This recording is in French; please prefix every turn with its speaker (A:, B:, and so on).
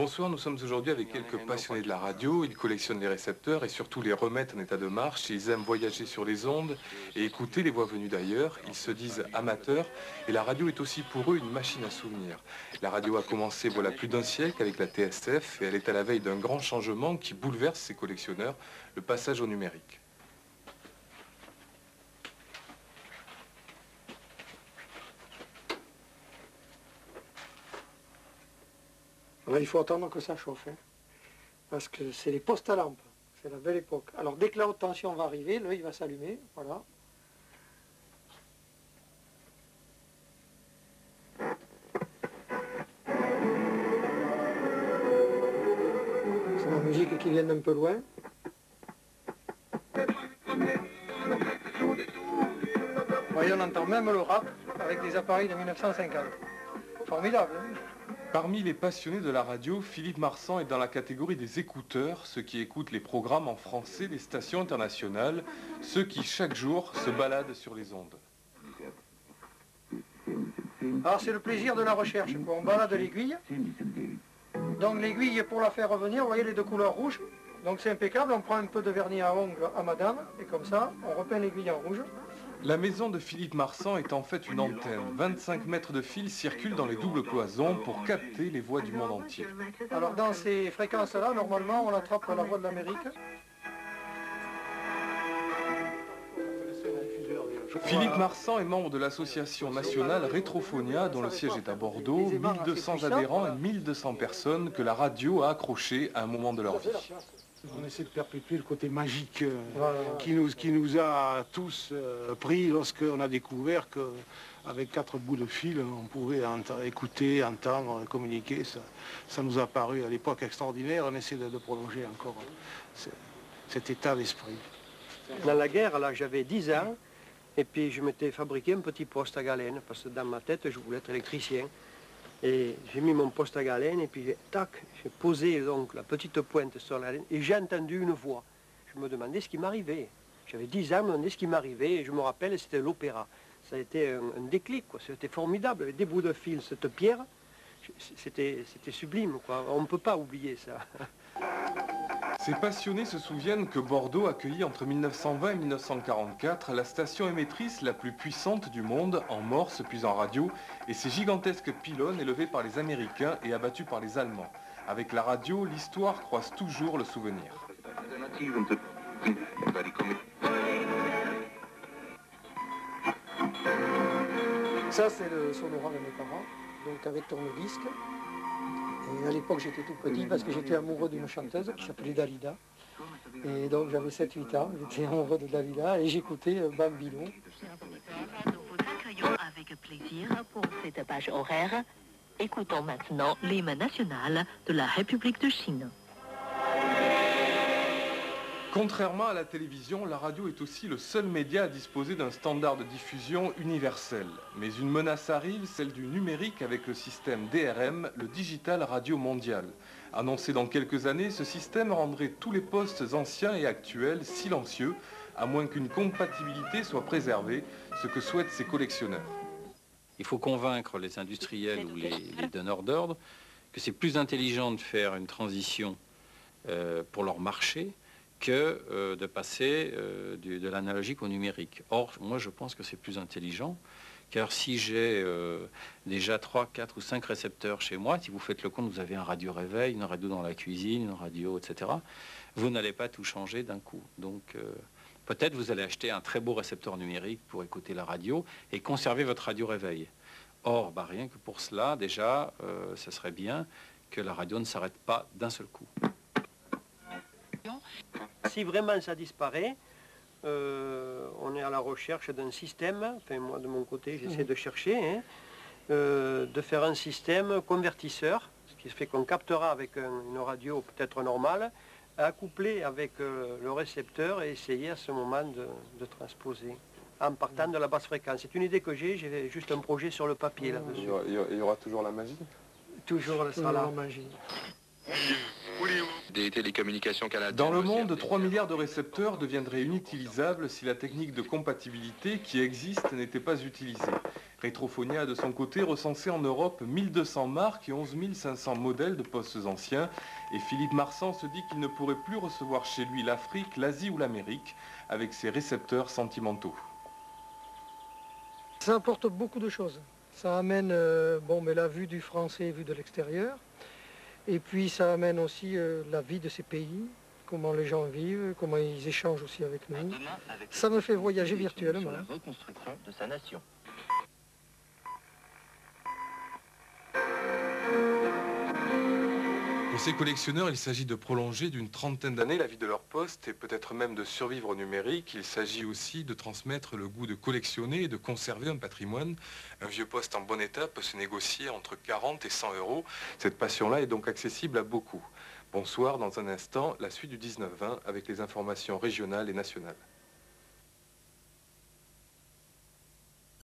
A: Bonsoir, nous sommes aujourd'hui avec quelques passionnés de la radio. Ils collectionnent les récepteurs et surtout les remettent en état de marche. Ils aiment voyager sur les ondes et écouter les voix venues d'ailleurs. Ils se disent amateurs et la radio est aussi pour eux une machine à souvenirs. La radio a commencé voilà plus d'un siècle avec la TSF et elle est à la veille d'un grand changement qui bouleverse ses collectionneurs, le passage au numérique.
B: Alors, il faut attendre que ça chauffe, hein, parce que c'est les postes à lampe, c'est la belle époque. Alors dès que la haute tension va arriver, l'œil va s'allumer, voilà. C'est la musique qui vient d'un peu loin. Vous voyez, on entend même le rap avec des appareils de 1950. Formidable, hein.
A: Parmi les passionnés de la radio, Philippe Marsan est dans la catégorie des écouteurs, ceux qui écoutent les programmes en français des stations internationales, ceux qui chaque jour se baladent sur les ondes.
B: Alors c'est le plaisir de la recherche, quoi. On balade l'aiguille. Donc l'aiguille, pour la faire revenir, vous voyez les deux couleurs rouges. Donc c'est impeccable, on prend un peu de vernis à ongles à madame, et comme ça, on repeint l'aiguille en rouge.
A: La maison de Philippe Marsan est en fait une antenne. 25 mètres de fil circulent dans les doubles cloisons pour capter les voix du monde entier.
B: Alors dans ces fréquences-là, normalement, on attrape la voix de l'Amérique.
A: Philippe Marsan est membre de l'association nationale Rétrophonia, dont le siège est à Bordeaux. 1200 adhérents et 1200 personnes que la radio a accrochées à un moment de leur vie.
C: On essaie de perpétuer le côté magique qui nous a tous pris lorsqu'on a découvert qu'avec 4 bouts de fil, on pouvait écouter, entendre, communiquer. Ça nous a paru à l'époque extraordinaire. On essaie de prolonger encore cet état d'esprit.
D: Dans la guerre, là, j'avais 10 ans, et puis je m'étais fabriqué un petit poste à galène, parce que dans ma tête, je voulais être électricien. Et j'ai mis mon poste à galène, et puis tac, j'ai posé donc la petite pointe sur la laine, et j'ai entendu une voix. Je me demandais ce qui m'arrivait. J'avais 10 ans, je me demandais ce qui m'arrivait, et je me rappelle, c'était l'opéra. Ça a été un déclic, quoi. C'était formidable, avec des bouts de fil, cette pierre, c'était sublime, quoi. On ne peut pas oublier ça.
A: Ces passionnés se souviennent que Bordeaux accueillit entre 1920 et 1944 la station émettrice la plus puissante du monde, en morse puis en radio, et ces gigantesques pylônes élevés par les Américains et abattus par les Allemands. Avec la radio, l'histoire croise toujours le souvenir.
B: Ça, c'est le sonorat de mes parents, donc avec tourne-disque. Et à l'époque, j'étais tout petit parce que j'étais amoureux d'une chanteuse qui s'appelait Dalida. Et donc, j'avais 7-8 ans, j'étais amoureux de Dalida et j'écoutais Bambino.
E: Nous vous accueillons avec plaisir pour cette page horaire. Écoutons maintenant l'hymne national de la République de Chine.
A: Contrairement à la télévision, la radio est aussi le seul média à disposer d'un standard de diffusion universel. Mais une menace arrive, celle du numérique avec le système DRM, le Digital Radio Mondial. Annoncé dans quelques années, ce système rendrait tous les postes anciens et actuels silencieux, à moins qu'une compatibilité soit préservée, ce que souhaitent ses collectionneurs.
F: Il faut convaincre les industriels ou les donneurs d'ordre que c'est plus intelligent de faire une transition pour leur marché que de passer de l'analogique au numérique. Or, moi, je pense que c'est plus intelligent, car si j'ai déjà 3, 4 ou 5 récepteurs chez moi, si vous faites le compte, vous avez un radio-réveil, une radio dans la cuisine, une radio, etc., vous n'allez pas tout changer d'un coup. Donc, peut-être vous allez acheter un très beau récepteur numérique pour écouter la radio et conserver votre radio-réveil. Or, rien que pour cela, déjà, ce serait bien que la radio ne s'arrête pas d'un seul coup.
D: Si vraiment ça disparaît, on est à la recherche d'un système, enfin moi de mon côté j'essaie de chercher, de faire un système convertisseur, ce qui fait qu'on captera avec une radio peut-être normale, accouplé avec le récepteur et essayer à ce moment de transposer, en partant de la basse fréquence. C'est une idée que j'ai juste un projet sur le papier là-dessus.
A: Il y aura toujours la magie?
D: Toujours la magie.
G: Des télécommunications canadiennes.
A: Dans le monde, 3 milliards de récepteurs deviendraient inutilisables si la technique de compatibilité qui existe n'était pas utilisée. Rétrophonia a de son côté recensé en Europe 1200 marques et 11 500 modèles de postes anciens. Et Philippe Marsan se dit qu'il ne pourrait plus recevoir chez lui l'Afrique, l'Asie ou l'Amérique avec ses récepteurs sentimentaux.
B: Ça apporte beaucoup de choses. Ça amène mais la vue du français vue de l'extérieur. Et puis ça amène aussi la vie de ces pays, comment les gens vivent, comment ils échangent aussi avec nous. Ça me fait voyager virtuellement.
G: La reconstruction de sa nation.
A: Pour ces collectionneurs, il s'agit de prolonger d'une trentaine d'années la vie de leur poste et peut-être même de survivre au numérique. Il s'agit aussi de transmettre le goût de collectionner et de conserver un patrimoine. Un vieux poste en bon état peut se négocier entre 40 et 100 euros. Cette passion-là est donc accessible à beaucoup. Bonsoir, dans un instant, la suite du 19-20 avec les informations régionales et nationales.